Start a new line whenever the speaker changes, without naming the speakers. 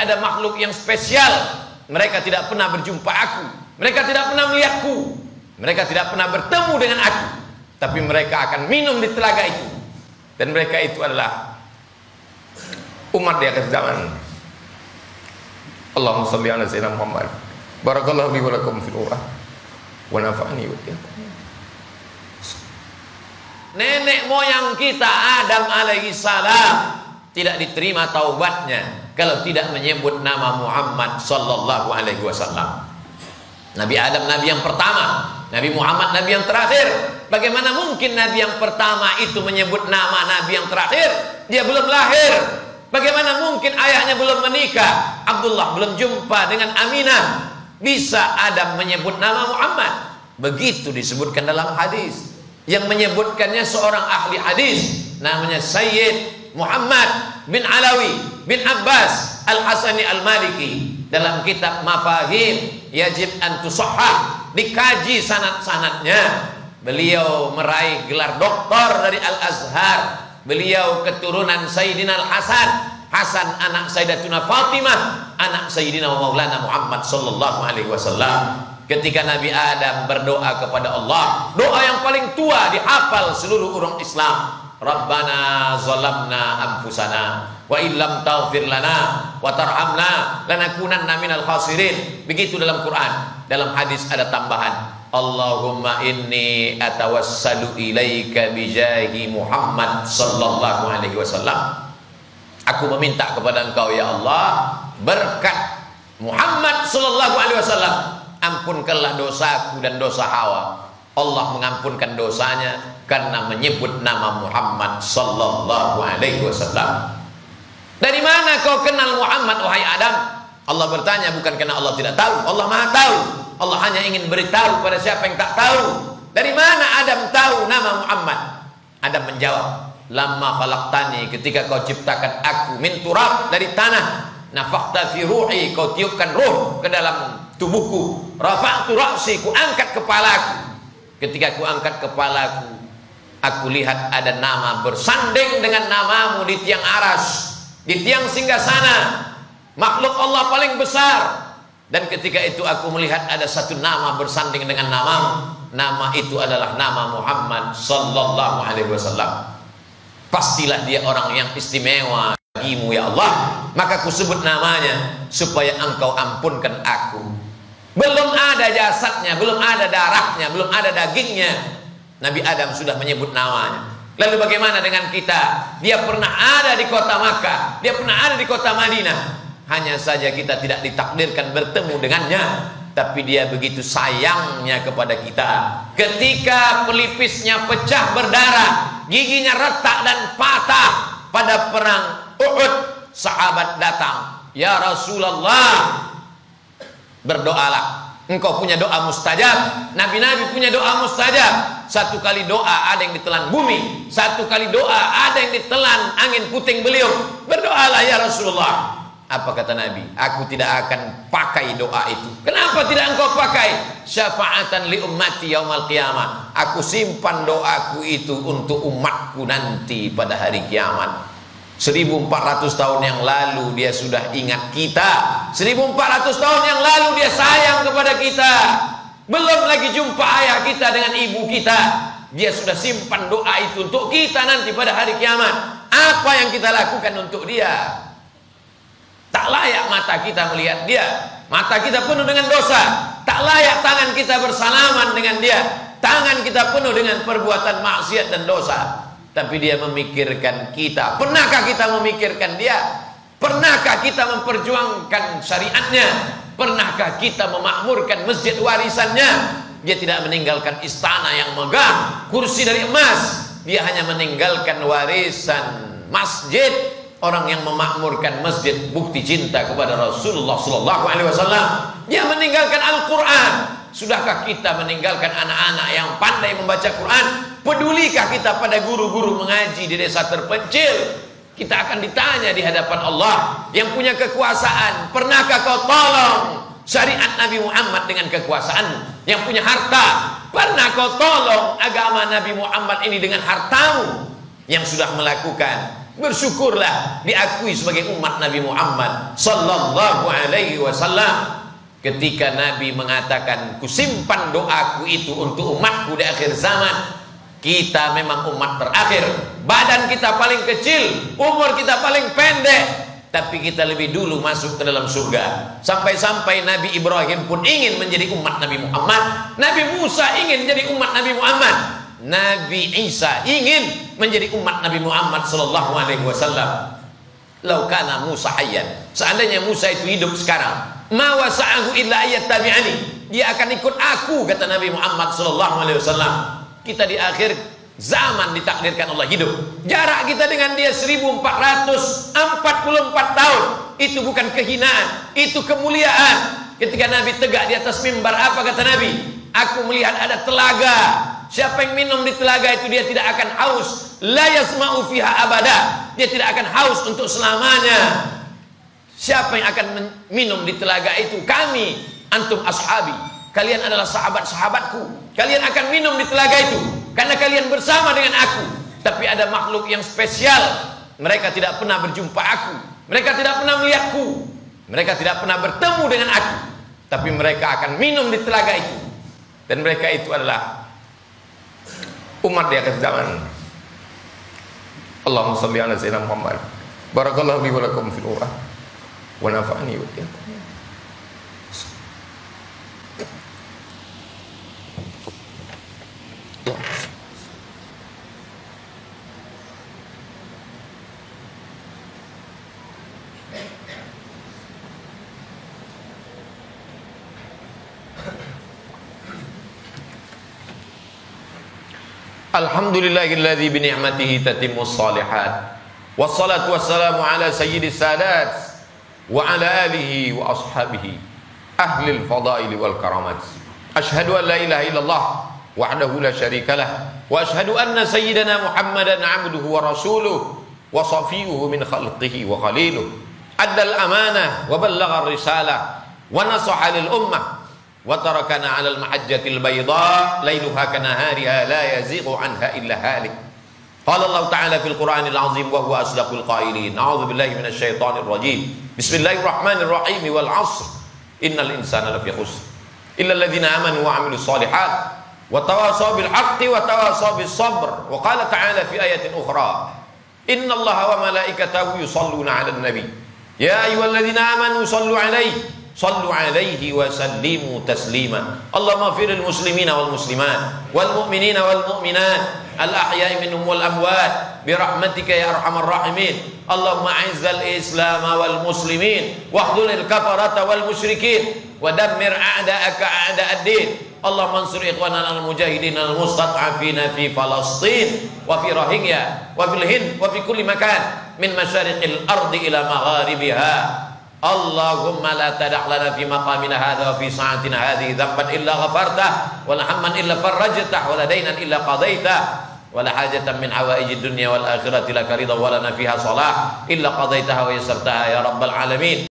ada makhluk yang spesial. Mereka tidak pernah berjumpa aku, mereka tidak pernah melihatku, mereka tidak pernah bertemu dengan aku, tapi mereka akan minum di telaga itu. Dan mereka itu adalah umat di akhir zaman. Allahumma shalli ala sayyidina Muhammad. Barakallahu li wa lakum fil Qur'an wa nafa'ani wa iyyakum. Nenek moyang kita Adam alaihi salam tidak diterima taubatnya kalau tidak menyebut nama Muhammad sallallahu alaihi wasallam. Nabi Adam nabi yang pertama, Nabi Muhammad nabi yang terakhir. Bagaimana mungkin nabi yang pertama itu menyebut nama nabi yang terakhir? Dia belum lahir. Bagaimana mungkin ayahnya belum menikah? Abdullah belum jumpa dengan Aminah. Bisa Adam menyebut nama Muhammad? Begitu disebutkan dalam hadis. Yang menyebutkannya seorang ahli hadis, namanya Sayyid Muhammad bin Alawi bin Abbas Al-Hasani Al-Maliki. Dalam kitab Mafahim Yajib an tusahhah, dikaji sanad-sanadnya. Beliau meraih gelar doktor dari Al-Azhar. Beliau keturunan Sayyidina Al-Hasan, Hasan anak Sayyidatuna Fatimah, anak Sayyidina Maulana Muhammad sallallahu alaihi wasallam. Ketika Nabi Adam berdoa kepada Allah, doa yang paling tua dihafal seluruh orang Islam. Rabbana zalamna anfusana wa illam taghfir lana wa tarhamna lanakunanna minal khasirin. Begitu dalam Quran. Dalam hadis ada tambahan, Allahumma inni atawassalu ilaika bijahi Muhammad sallallahu alaihi wasallam. Aku meminta kepada Engkau ya Allah berkat Muhammad sallallahu alaihi wasallam, ampunkanlah dosaku dan dosa Hawa. Allah mengampunkan dosanya karena menyebut nama Muhammad sallallahu alaihi wasallam. Dari mana kau kenal Muhammad wahai Adam? Allah bertanya, bukan karena Allah tidak tahu. Allah Maha tahu. Allah hanya ingin beritahu pada siapa yang tak tahu. Dari mana Adam tahu nama Muhammad? Adam menjawab, lamma khalaqtani, ketika kau ciptakan aku min turab, dari tanah, nafakhta fi ruhi, kau tiupkan ruh ke dalam tubuhku, rafa'tu ra'si, ku angkat kepalaku. Ketika ku angkat kepalaku, aku lihat ada nama bersanding dengan namamu di tiang aras, di tiang singgasana, makhluk Allah paling besar. Dan ketika itu aku melihat ada satu nama bersanding dengan namamu. Nama itu adalah nama Muhammad sallallahu alaihi wasallam. Pastilah dia orang yang istimewa bagimu ya Allah, maka ku sebut namanya supaya engkau ampunkan aku. Belum ada jasadnya, belum ada darahnya, belum ada dagingnya, Nabi Adam sudah menyebut namanya. Lalu bagaimana dengan kita? Dia pernah ada di kota Makkah, dia pernah ada di kota Madinah. Hanya saja kita tidak ditakdirkan bertemu dengannya. Tapi dia begitu sayangnya kepada kita. Ketika pelipisnya pecah berdarah, giginya retak dan patah pada perang Uhud, sahabat datang, ya Rasulullah, berdoalah, engkau punya doa mustajab. Nabi-nabi punya doa mustajab. Satu kali doa ada yang ditelan bumi, satu kali doa ada yang ditelan angin puting beliung. Berdoalah ya Rasulullah. Apa kata Nabi? Aku tidak akan pakai doa itu. Kenapa tidak engkau pakai? Syafa'atan li ummati yaumal qiyamah. Aku simpan doaku itu untuk umatku nanti pada hari kiamat. 1400 tahun yang lalu dia sudah ingat kita. 1400 tahun yang lalu dia sayang kepada kita. Belum lagi jumpa ayah kita dengan ibu kita, dia sudah simpan doa itu untuk kita nanti pada hari kiamat. Apa yang kita lakukan untuk dia? Tak layak mata kita melihat dia. Mata kita penuh dengan dosa. Tak layak tangan kita bersalaman dengan dia. Tangan kita penuh dengan perbuatan maksiat dan dosa. Tapi dia memikirkan kita. Pernahkah kita memikirkan dia? Pernahkah kita memperjuangkan syariatnya? Pernahkah kita memakmurkan masjid warisannya? Dia tidak meninggalkan istana yang megah, kursi dari emas. Dia hanya meninggalkan warisan masjid. Orang yang memakmurkan masjid bukti cinta kepada Rasulullah sallallahu alaihi wasallam. Dia meninggalkan Al-Qur'an. Sudahkah kita meninggalkan anak-anak yang pandai membaca Quran? Pedulikah kita pada guru-guru mengaji di desa terpencil? Kita akan ditanya di hadapan Allah yang punya kekuasaan. Pernahkah kau tolong syariat Nabi Muhammad dengan kekuasaan? Yang punya harta, pernah kau tolong agama Nabi Muhammad ini dengan hartamu? Yang sudah melakukan Bersyukurlah diakui sebagai umat Nabi Muhammad sallallahu alaihi wasallam. Ketika Nabi mengatakan, kusimpan doaku itu untuk umatku di akhir zaman. Kita memang umat terakhir, badan kita paling kecil, umur kita paling pendek, tapi kita lebih dulu masuk ke dalam surga. Sampai-sampai Nabi Ibrahim pun ingin menjadi umat Nabi Muhammad. Nabi Musa ingin menjadi umat Nabi Muhammad. Nabi Isa ingin menjadi umat Nabi Muhammad sallallahu alaihi wasallam. Lau kana Musa hayyan, seandainya Musa itu hidup sekarang, ma wasa'ahu illa ayat tabi'ani, dia akan ikut aku, kata Nabi Muhammad sallallahu alaihi wasallam. Kita di akhir zaman ditakdirkan Allah hidup. Jarak kita dengan dia 1444 tahun. Itu bukan kehinaan, itu kemuliaan. Ketika Nabi tegak di atas mimbar, apa kata Nabi? Aku melihat ada telaga. Siapa yang minum di telaga itu dia tidak akan haus. La yasma'u fiha abada. Dia tidak akan haus untuk selamanya. Siapa yang akan minum di telaga itu? Kami, antum ashabi. Kalian adalah sahabat-sahabatku. Kalian akan minum di telaga itu karena kalian bersama dengan aku. Tapi ada makhluk yang spesial. Mereka tidak pernah berjumpa aku. Mereka tidak pernah melihatku. Mereka tidak pernah bertemu dengan aku. Tapi mereka akan minum di telaga itu. Dan mereka itu adalah umat di akhir zaman. Allahumma shalli ala sayyidina Muhammad. Barakallahu li wa lakum fil Qur'an wa nafa'ani wa iyyakum. Alhamdulillahilladzi bi ni'matihi tatimmus shalihat. Wassalatu wassalamu ala sayyidis sadat wa ala alihi wa ashabihi ahlil fadaili wal karamat. Asyhadu an la ilaha illallah wahdahu la syarikalah wa asyhadu anna sayyidana Muhammadan 'abduhu wa rasuluhu wa safiyuhu min khalqihi wa khaliluhu. Addal amanah wa ballagha ar-risalah wa nasaha lil ummah wa tarakana 'alal mahajjatil bayda lailuha kanahariha la yazighu 'anha illa halik. Qala Allah ta'ala fil Qur'anil 'azim wa huwa asdaqul qailin. A'udzu billahi minasy syaithanir rajim. Bismillahirrahmanirrahim. Wal 'ashr innal insana lafi khusr illa alladziina amanu wa 'amilus shalihat wa tawasaw bil haqqi wa tawasaw bis sabr. Wa qala ta'ala fi ayatin ukhra, innallaha wa malaikatahu yusholluna 'alan nabi ya ayyuhalladzina amanu shallu 'alaihi sallu alaihi wa sallimu taslima. Allahumma firil muslimina wal muslimat wal mu'minina wal mu'minat al ahya'i minhum wal amwat birahmatika ya arhamar rahimin. Allahumma a'izzal islam wal muslimin wahdulil kafarata wal musyrikin wa dammir a'da'aka a'da'ad-din. Allahumma ansur ikhwanana al mujahidin al mustad'afina fi Falastin wa fi Rohingya wa fil Hind wa fi kulli makan min masyariqil ardi ila magharibiha. Allahumma la tada' lana fi maqamina hadha wa fi sa'atina hadhihi dhanban illa ghafartah wa la hamman illa farajtah wa la daynan illa qadaitah wa la hajatan min hawaijid dunya wal akhirati laka ridha wa lana fiha salah illa qadaitaha wa yassartaha ya rabbal alamin.